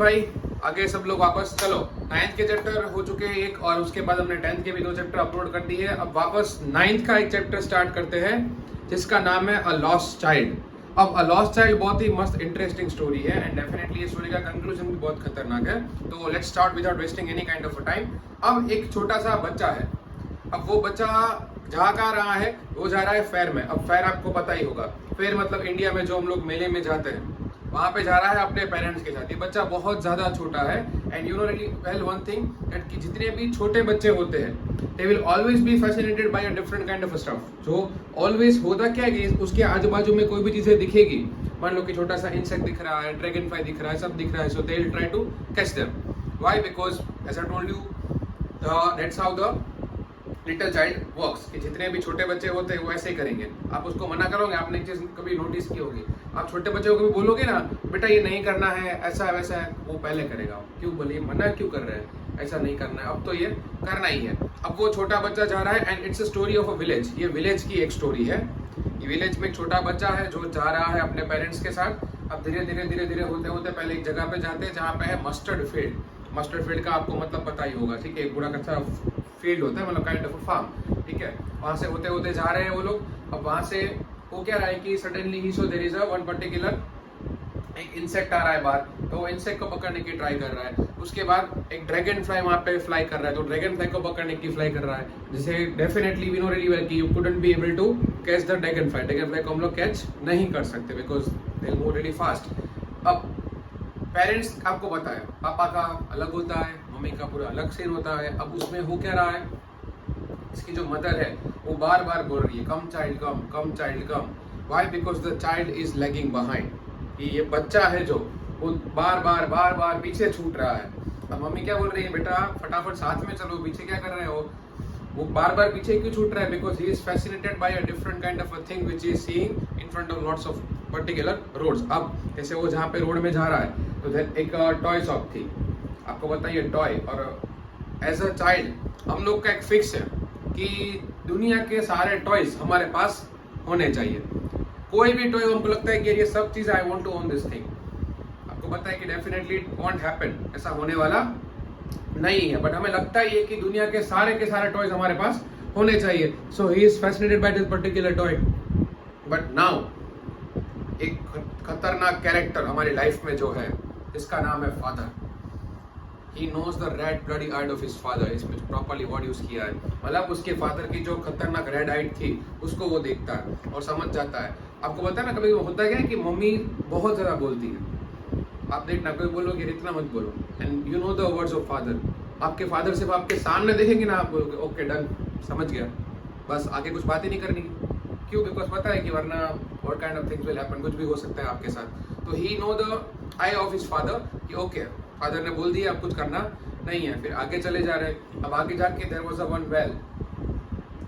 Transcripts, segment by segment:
भाई आगे सब लोग वापस चलो। 9th के चैप्टर हो चुके हैं एक, और उसके बाद हमने 10th के भी 2 चैप्टर अपलोड कर दिए है। अब वापस 9th का एक चैप्टर स्टार्ट करते हैं जिसका नाम है अ लॉस्ट चाइल्ड। अब अ लॉस्ट चाइल्ड बहुत ही मस्त इंटरेस्टिंग स्टोरी है एंड डेफिनेटली ये स्टोरी का कंक्लूजन भी बहुत खतरनाक है। तो let's start without wasting any kind of time. अब एक छोटा सा बच्चा है। अब वो बच्चा जा कहाँ रहा है, वो जा रहा है फेयर में। अब फेयर आपको पता ही होगा, फेयर मतलब इंडिया में जो हम लोग मेले में जाते हैं, वहां पे जा रहा है अपने पेरेंट्स के साथ। ये बच्चा बहुत ज्यादा छोटा है and you know really well one thing that कि जितने भी छोटे बच्चे होते हैं they will always be fascinated by a different kind of stuff. जो ऑलवेज होता क्या है कि उसके आजू बाजू में कोई भी चीजें दिखेगी, मान लो कि छोटा सा इंसेक्ट दिख रहा है, ड्रैगन फ्लाई दिख रहा है, सब दिख रहा है, so they will try to catch them. Why? Because as I told you that's how the little child works, कि जितने भी छोटे बच्चे होते हैं वो ऐसे ही करेंगे। आप उसको मना करोगे, आपने एक चीज कभी नोटिस की होगी, आप छोटे बच्चों को भी बोलोगे ना बेटा ये नहीं करना है, ऐसा है वैसा है, वो पहले करेगा। क्यों बोलिए, मना क्यों कर रहे हैं, ऐसा नहीं करना है, अब तो ये करना ही है। अब वो छोटा बच्चा जा रहा है and it's a story of a village. ये विलेज की एक स्टोरी है। ये विलेज में एक छोटा बच्चा है जो जा रहा है अपने पेरेंट्स के साथ। अब धीरे धीरे धीरे धीरे होते होते पहले एक जगह पे जाते हैं जहाँ पे है मस्टर्ड फील्ड। मस्टर्ड फील्ड का आपको मतलब पता ही होगा, ठीक है, एक बड़ा कच्चा फील्ड होता है, मतलब काइंड ऑफ फार्म, ठीक है। वहां से होते होते जा रहे हैं वो लोग। अब वहां से वो क्या रहा है कि सडनली ही so there is a one particular एक इंसेक्ट आ रहा है बाहर, तो वो इंसेक्ट को पकड़ने की ट्राई कर रहा है। उसके बाद एक ड्रैगन फ्लाई वहां पे फ्लाई कर रहा है, तो ड्रैगन फ्लाई को पकड़ने की फ्लाई कर रहा है, जिसे definitely we know really well कि you couldn't be able to catch the dragonfly. Dragonfly को हम लोग कैच नहीं कर सकते because they will move really fast. अब पेरेंट्स आपको पता है पापा का अलग होता है, मम्मी का पूरा अलग सीन होता है। अब उसमें हो क्या रहा है, इसकी जो मदर है वो बार बार बोल रही है come child come, come child come. Why? Because the child is lagging behind, कि ये बच्चा है जो वो बार बार पीछे छूट रहा है। अब मम्मी क्या बोल रही है, बेटा फटाफट साथ में चलो, पीछे क्या कर रहे हो। वो बार बार पीछे क्यों छूट रहा है, because he is fascinated by a different kind of a thing which is seeing in front of lots of particular roads. अब जैसे वो जहाँ पे रोड में जा रहा है तो एक टॉय शॉप थी, आपको बताइए टॉय। और एज अ चाइल्ड हम लोग का एक फिक्स है कि दुनिया के सारे टॉयज हमारे पास होने चाहिए। कोई भी टॉय हमको लगता है कि ये सब चीज I want to own this thing, आपको पता है कि डेफिनेटली इट वॉन्ट हैपन, ऐसा होने वाला नहीं है, बट हमें लगता है ये कि दुनिया के सारे टॉयज हमारे पास होने चाहिए। So he is fascinated by this particular toy. But now एक खतरनाक कैरेक्टर हमारी लाइफ में जो है, इसका नाम है father. He knows the red bloody eyed of his father, इसमें प्रॉपर्ली वर्ड यूज किया है, मतलब उसके फादर की जो खतरनाक रेड आइड थी उसको वो देखता है और समझ जाता है। आपको पता है ना कभी होता क्या है कि मम्मी बहुत ज्यादा बोलती है, आप देखना कोई बोलोगे इतना मत बोलो, and you know the words of father. आपके फादर सिर्फ आपके सामने देखेंगे ना, आप बोलोगे ओके डन, समझ गया, बस आगे कुछ बात ही नहीं करनी। क्यों? बिकॉज पता है कि वरना what kind of things will happen, कुछ भी हो सकता है आपके साथ। तो he know the eye of his father कि ओके फादर ने बोल दिया अब कुछ करना नहीं है। फिर आगे चले जा रहे, अब आगे जाके there was a one well,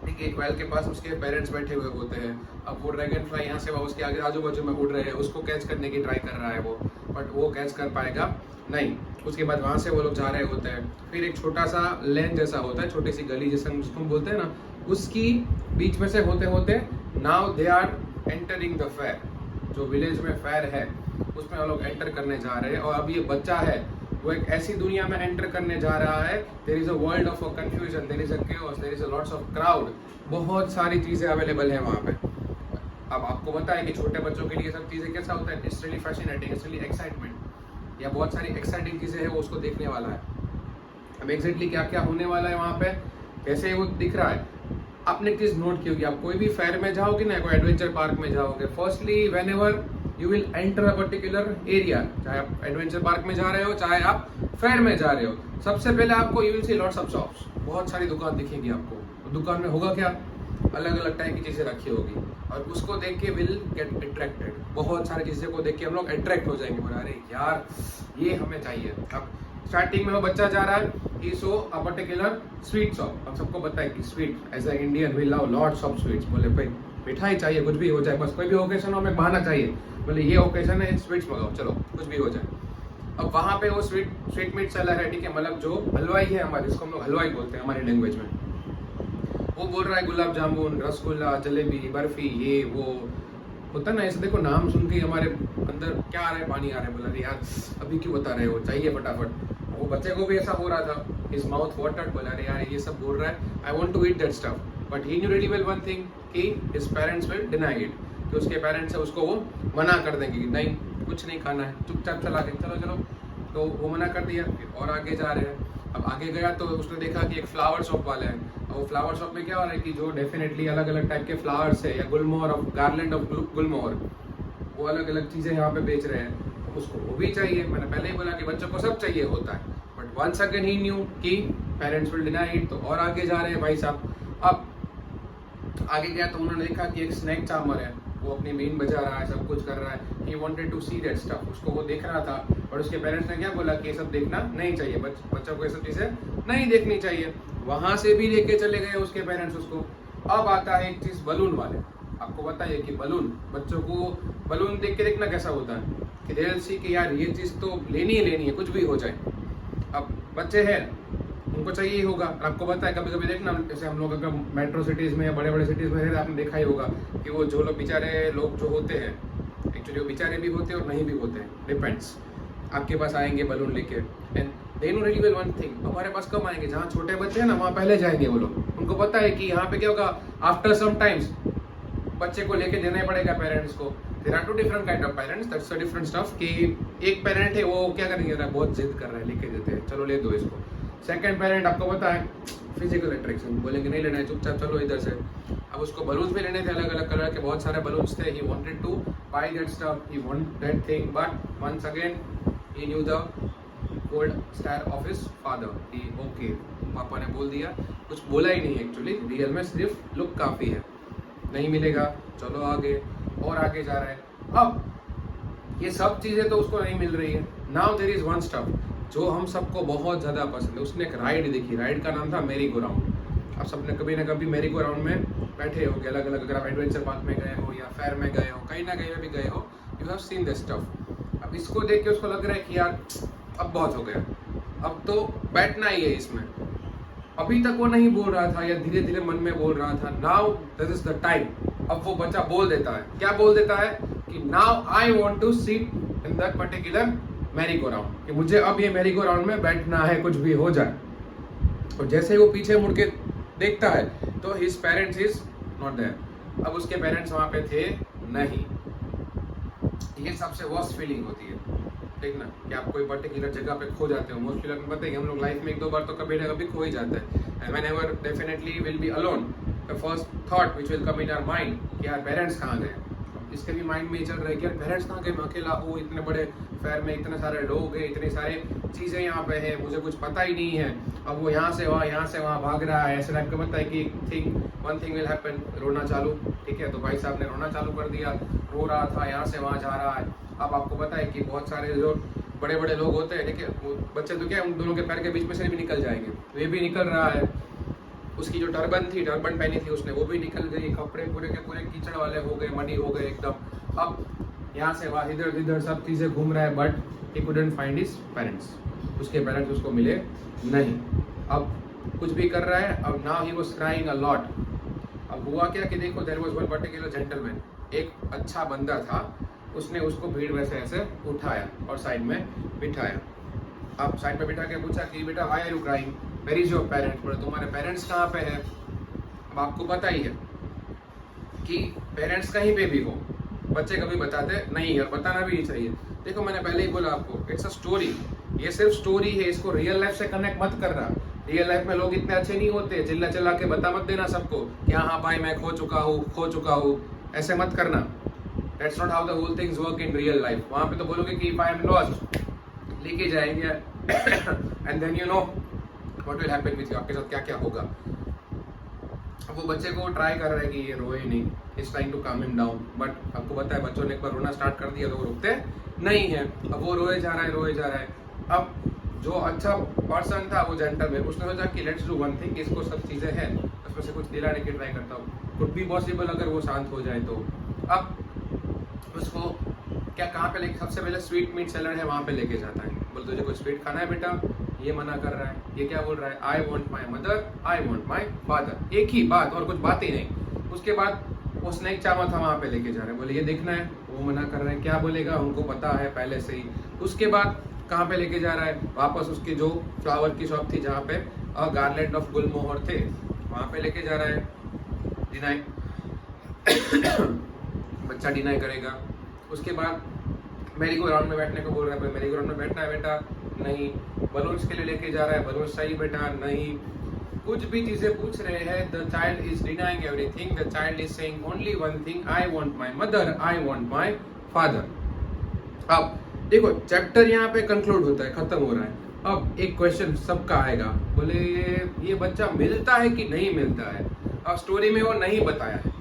ठीक है, एक वेल के पास उसके पेरेंट्स बैठे हुए होते हैं। अब वो ड्रैगन फ्लाई यहाँ से उसके आगे आजू बाजू में उड़ रहे हैं, उसको कैच करने की ट्राई कर रहा है वो, बट वो कैच कर पाएगा नहीं। उसके बाद वहां से वो लोग जा रहे होते हैं। फिर एक छोटा सा लेन जैसा होता है, छोटी सी गली जैसा जिसको हम बोलते हैं ना, उसकी बीच में से होते होते now they are entering the fair. जो विलेज में फेयर है उसमें वो लोग एंटर करने जा रहे हैं। और अब ये बच्चा है वो एक ऐसी दुनिया में एंटर करने जा रहा है, there is a world of confusion, there is a chaos, there is a lots of crowd, बहुत सारी चीजें अवेलेबल है वहाँ पे। अब आपको पता है कि छोटे बच्चों के लिए सब चीजें कैसा होता है, it's really fascinating, it's really excitement, या बहुत सारी एक्साइटिंग चीजें हैं वो उसको देखने वाला है। अब एग्जैक्टली क्या क्या होने वाला है वहाँ पे, कैसे वो दिख रहा है। आपने एक चीज नोट की होगी, आप कोई भी फेयर में जाओगे ना, कोई एडवेंचर पार्क में जाओगे, firstly when ever you will enter a particular area, चाहे आप एडवेंचर पार्क में जा रहे हो चाहे आप फेयर में जा रहे हो, सबसे पहले आपको you will see lots of shops, बहुत सारी दुकान दिखेगी आपको। तो दुकान में होगा क्या, अलग अलग टाइप की चीजें रखी होगी, और उसको देख के विल गेट अट्रैक्टेड, बहुत सारी चीजें को देख के हम लोग अट्रैक्ट हो जाएंगे, बोला अरे यार ये हमें चाहिए। अब स्टार्टिंग में वो बच्चा जा रहा है, he saw a particular sweet shop। अब सबको पता है कि sweet as a Indian we love lots of sweets, बोले भाई मिठाई चाहिए, कुछ भी हो जाए, बस कोई भी ओकेशन हो हमें बहाना चाहिए, बोले ये ओकेशन है स्वीट्स मंगाओ, चलो कुछ भी हो जाए। अब वहाँ पे वो स्वीट मीट सेलर है, ठीक है, मतलब जो हलवाई है हमारे, जिसको हम लोग हलवाई बोलते हैं हमारी लैंग्वेज में, वो बोल रहा है गुलाब जामुन, रसगुल्ला, जलेबी, बर्फी, ये वो होता है ना ऐसे, देखो नाम सुन के हमारे अंदर क्या आ रहा है, पानी आ रहा है, बोला अरे यार अभी क्यों बता रहे हो, चाहिए फटाफट। वो बच्चे को भी ऐसा हो रहा था, हिज माउथ वाटर्ड, बोला अरे यार ये सब बोल रहा है, I want to eat that stuff, but he knew really well one thing कि his parents will deny it, कि उसके पेरेंट्स है उसको वो मना कर देंगे कि नहीं कुछ नहीं खाना है, चुपचाप चला के चलो चलो, तो वो मना कर दिया। फिर और आगे जा रहे हैं, अब आगे गया तो उसने देखा कि एक फ्लावर शॉप वाला है, और वो फ्लावर शॉप में क्या हो रहा है कि जो डेफिनेटली अलग अलग टाइप के फ्लावर्स है या गुलमोहर ऑफ गार्लैंड ऑफ गुलमोहर, वो अलग अलग चीज़ें यहाँ पे बेच रहे हैं, तो उसको वो भी चाहिए। मैंने पहले ही बोला कि बच्चों को सब चाहिए होता है, but once again he knew कि पेरेंट्स विल डिनाई इट, तो और आगे जा रहे हैं भाई साहब। अब आगे गया तो उन्होंने देखा कि एक स्नैक चार्मर है, वो अपनी बीन बजा रहा है, सब कुछ कर रहा है, he wanted to see that stuff, उसको वो देख रहा था, और उसके पेरेंट्स ने क्या बोला कि ये सब देखना नहीं चाहिए, बच्चों को ये सब चीज़ें नहीं देखनी चाहिए। वहाँ से भी लेके चले गए उसके पेरेंट्स उसको। अब आता है एक चीज़ बलून वाले, आपको बताइए कि बलून, बच्चों को बलून देख के देखना कैसा होता है कि दे विल सी कि यार ये चीज़ तो लेनी है, कुछ भी हो जाए। अब बच्चे हैं उनको चाहिए ही होगा। आपको पता है कभी कभी देखना, जैसे हम लोग अगर मेट्रो सिटीज़ में या बड़े बड़े सिटीज़ में रहते, आपने देखा ही होगा कि वो जो लोग बेचारे लोग जो होते हैं, एक्चुअली वो बेचारे भी होते हैं और नहीं भी होते हैं, डिपेंड्स, आपके पास आएंगे बलून लेके, and they know really well one thing, हमारे पास कब आएंगे, जहाँ छोटे बच्चे हैं ना वहाँ पहले जाएंगे वो लोग। उनको पता है कि यहाँ पे क्या होगा, आफ्टर सम टाइम्स बच्चे को लेके देना ही पड़ेगा पेरेंट्स को। There are two different kind of parents, that's a different stuff, कि एक पेरेंट है वो क्या करेंगे, बहुत जिद कर रहा है, लेके देते हैं, चलो ले दो इसको। सेकंड पेरेंट आपको पता है फिजिकल अट्रैक्शन, बोलेंगे नहीं लेना है, चुपचाप चलो इधर से। अब उसको बलून्स भी लेने थे, अलग अलग कलर के बहुत सारे बलून्स थे, he wanted to buy that stuff, he want that thing, but once again he knew the gold star of his father कि ओके, पापा ने बोल दिया, कुछ बोला ही नहीं एक्चुअली, रियल में सिर्फ लुक काफ़ी है, नहीं मिलेगा, चलो आगे, और आगे जा रहा है। अब ये सब चीज़ें तो उसको नहीं मिल रही है। Now there is one stuff जो हम सबको बहुत ज़्यादा पसंद है, उसने एक राइड देखी, राइड का नाम था मेरी गो राउंड। आप सबने कभी ना कभी मेरी गो राउंड में बैठे हो, अलग अलग, अगर आप एडवेंचर पार्क में गए हो या फेयर में गए हो, कहीं ना कहीं भी गए हो, you have seen this stuff. अब इसको देख के उसको लग रहा है कि यार अब बहुत हो गया, अब तो बैठना ही है इसमें। अभी तक वो नहीं बोल रहा था या धीरे धीरे मन में बोल रहा था, now this is the time. अब वो बच्चा बोल देता है, क्या बोल देता है कि now I want to sit in that particular merry go round, कि मुझे अब ये मैरी गो राउंड में बैठना है, कुछ भी हो जाए। और जैसे ही वो पीछे मुड़ के देखता है तो his parents is not there, अब उसके पेरेंट्स वहां पे थे नहीं। ये सबसे वर्स्ट फीलिंग होती है, ठीक ना, कि आप कोई पर्टिकुलर जगह पे खो जाते हो। मोस्टली लोग पता है हम लोग लाइफ में एक दो बार तो कभी ना कभी खो ही जाते हैं, and whenever definitely will be alone, the first thought which will come in our mind कि यार पेरेंट्स कहाँ गए। इसके भी माइंड में ही चल रहा है कि यार पेरेंट्स कहाँ गए, मैं अकेला हूँ, इतने बड़े फेयर में इतने सारे लोग हैं, इतनी सारी चीज़ें यहाँ पे हैं, मुझे कुछ पता ही नहीं है। अब वो यहाँ से वहाँ भाग रहा है, ऐसे टाइप का पता है कि वन थिंग विल हैपन, रोना चालू, ठीक है। तो भाई साहब ने रोना चालू कर दिया, रो रहा था, यहाँ से वहाँ जा रहा है। अब आपको पता है कि बहुत सारे जो बड़े बड़े लोग होते हैं, ठीक है, वो बच्चे तो क्या उन दोनों के पैर के बीच में से भी निकल जाएंगे, वे भी निकल रहा है। उसकी जो टर्बन पहनी थी उसने, वो भी निकल गई, कपड़े पूरे के पूरे कीचड़ वाले हो गए, मडी हो गए एकदम। अब यहाँ से वहाँ इधर इधर सब चीज़ें घूम रहा है, but he couldn't find his parents, उसके पेरेंट्स उसको मिले नहीं। अब कुछ भी कर रहा है, अब now he was crying a lot. अब हुआ क्या कि देखो, there was one particular gentleman, एक अच्छा बंदा था, उसने उसको भीड़ में से ऐसे उठाया और साइड में बिठाया। अब साइड में बिठा के पूछा कि बेटा why are you crying, where is your parents, बोले तुम्हारे पेरेंट्स कहाँ पे है। अब आपको पता ही है कि पेरेंट्स कहीं पे भी हो, बच्चे कभी बताते नहीं और बताना भी नहीं चाहिए। देखो मैंने पहले ही बोला आपको, इट्स अ स्टोरी, ये सिर्फ स्टोरी है, इसको रियल लाइफ से कनेक्ट मत करना। रियल लाइफ में लोग इतने अच्छे नहीं होते, चिल्ला चिल्ला के बता मत देना सबको कि हाँ भाई मैं खो चुका हूँ, ऐसे मत करना। That's not how the whole things work in real life. वहाँ पे तो बोलोगे कि इफ आई एम लॉस्ट, लेके जाएंगे and then you know what will happen with you, आपके साथ क्या क्या होगा। अब वो बच्चे को ट्राई कर रहा है कि ये रोए नहीं, इज ट्राइंग टू काम हिम डाउन, बट आपको पता है बच्चों ने एक बार रोना स्टार्ट कर दिया तो वो रुकते नहीं है। अब वो रोए जा रहा है। अब जो अच्छा पर्सन था वो जेंटलमैन, उसने सोचा कि लेट्स डू वन थिंग, इसको सब चीज़ें हैं उसमें से कुछ दिलाने की ट्राई करता हूँ, कुड बी पॉसिबल अगर वो शांत हो जाए तो। अब उसको क्या कहाँ पे लेके, सबसे पहले स्वीट मीट सेलर है वहाँ पे लेके जाता है, बोल तुझे कोई स्वीट खाना है बेटा, ये मना कर रहा है। ये क्या बोल रहा है, I want my mother, I want my father, एक ही बात और कुछ बात ही नहीं। उसके बाद वो स्नेक चामा था वहाँ पे लेके जा रहे हैं, बोले ये देखना है, वो मना कर रहे हैं, क्या बोलेगा उनको पता है पहले से ही। उसके बाद कहाँ पे लेके जा रहा है, वापस उसकी जो फ्लावर की शॉप थी जहाँ पे गार्लैंड ऑफ गुलमोहर थे, वहाँ पे लेके जा रहा है। डिनाई बच्चा डिनाई करेगा। उसके बाद मेरी को राउंड में बैठने को बोल रहा है, मेरी को राउंड में बैठना है बेटा, नहीं। बलून्स के लिए लेके जा रहा है, बलून्स चाहिए बेटा, नहीं। कुछ भी चीजें पूछ रहे हैं, the child is denying everything, the child is saying only one thing, I want my mother, I want my father. अब देखो चैप्टर यहाँ पे कंक्लूड होता है, खत्म हो रहा है। अब एक क्वेश्चन सबका आएगा, बोले ये बच्चा मिलता है कि नहीं मिलता है। अब स्टोरी में वो नहीं बताया है,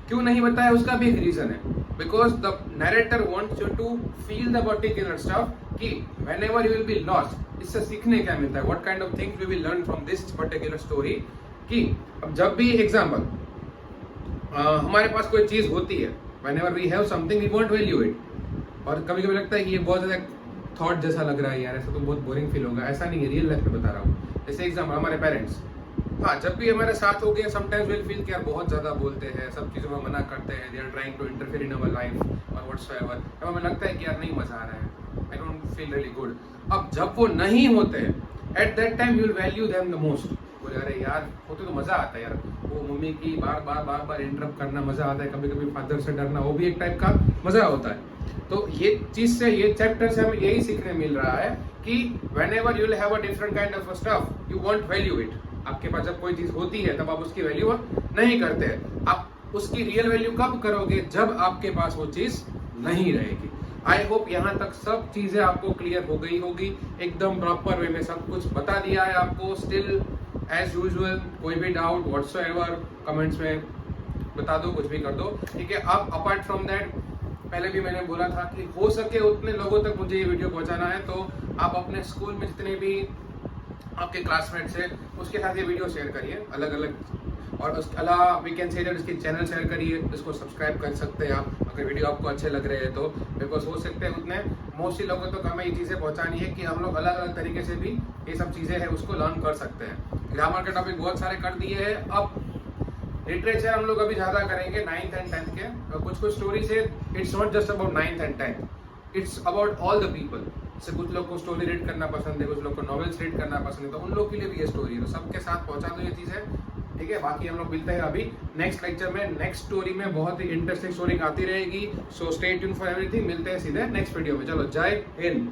क्यों नहीं बताया उसका भी एक रीजन है, because the narrator wants you to feel the particular stuff कि whenever you will be lost, इससे सीखने क्या मिलता है, what kind of things we will learn from this particular story. कि अब जब भी एग्जांपल हमारे पास कोई चीज होती है, whenever we have something we want value it, और कभी कभी लगता है कि ये बहुत ज्यादा थॉट जैसा लग रहा है यार, ऐसा तो बहुत बोरिंग फील होगा, ऐसा नहीं है, रियल लाइफ में बता रहा हूँ। जैसे एग्जांपल हमारे पेरेंट्स, हाँ जब भी हमारे साथ हो गए समटाइम्स विल फील कि यार बहुत ज्यादा बोलते हैं, सब चीजों में मना करते हैं, they are trying to interfere in our life और व्हाटसोएवर, तब हमें लगता है कि यार नहीं मजा आ रहा है, I don't feel really good. अब जब वो नहीं होते हैं, at that time you will value them the most. बोले अरे यार होते तो मजा आता है यार, वो मम्मी की बार बार इंटरप्ट करना मजा आता है, कभी कभी फादर से डरना वो भी एक टाइप का मजा होता है। तो ये चीज से, ये चैप्टर से हमें यही सीखने मिल रहा है कि whenever you will have a different kind of stuff, you won't value it। आपके पास जब कोई चीज होती है तब आप उसकी वैल्यू नहीं करते हैं। आप उसकी रियल वैल्यू कब करोगे, जब आपके पास वो चीज नहीं रहेगी। आई होप यहाँ तक सब चीजें आपको क्लियर हो गई होगी, एकदम प्रॉपर वे में सब कुछ बता दिया है आपको। स्टिल एज यूजुअल कोई भी डाउट व्हाटसोएवर कमेंट्स में बता दो, कुछ भी कर दो, ठीक है। अब अपार्ट फ्रॉम दैट, पहले भी मैंने बोला था कि हो सके उतने लोगों तक मुझे ये वीडियो पहुंचाना है, तो आप अपने स्कूल में जितने भी आपके क्लासमेट्स हैं उसके साथ ये वीडियो शेयर करिए अलग अलग, और उसके अलावा वी कैन से इसके चैनल शेयर करिए, इसको सब्सक्राइब कर सकते हैं आप अगर वीडियो आपको अच्छे लग रहे हैं तो, बिकॉज हो सकते हैं उतने मोस्टली लोगों तक हमें ये चीज़ें पहुंचानी है कि हम लोग अलग अलग तरीके से भी ये सब चीज़ें हैं उसको लर्न कर सकते हैं। ग्रामर के टॉपिक बहुत सारे कर दिए हैं, अब लिटरेचर हम लोग अभी ज्यादा करेंगे 9th and 10th के, और कुछ स्टोरीज है, it's not just about 9th and 10th, it's about all the people. जैसे कुछ लोग को स्टोरी रीड करना पसंद है, कुछ लोग को नॉवेल्स रीड करना पसंद है, तो उन लोग के लिए भी ये स्टोरी है, तो सबके साथ पहुंचा दो ये चीजें, ठीक है। बाकी हम लोग मिलते हैं अभी नेक्स्ट लेक्चर में, नेक्स्ट स्टोरी में, बहुत ही इंटरेस्टिंग स्टोरी आती रहेगी। So stay tune for everything, मिलते हैं सीधे नेक्स्ट वीडियो में। चलो जय हिंद।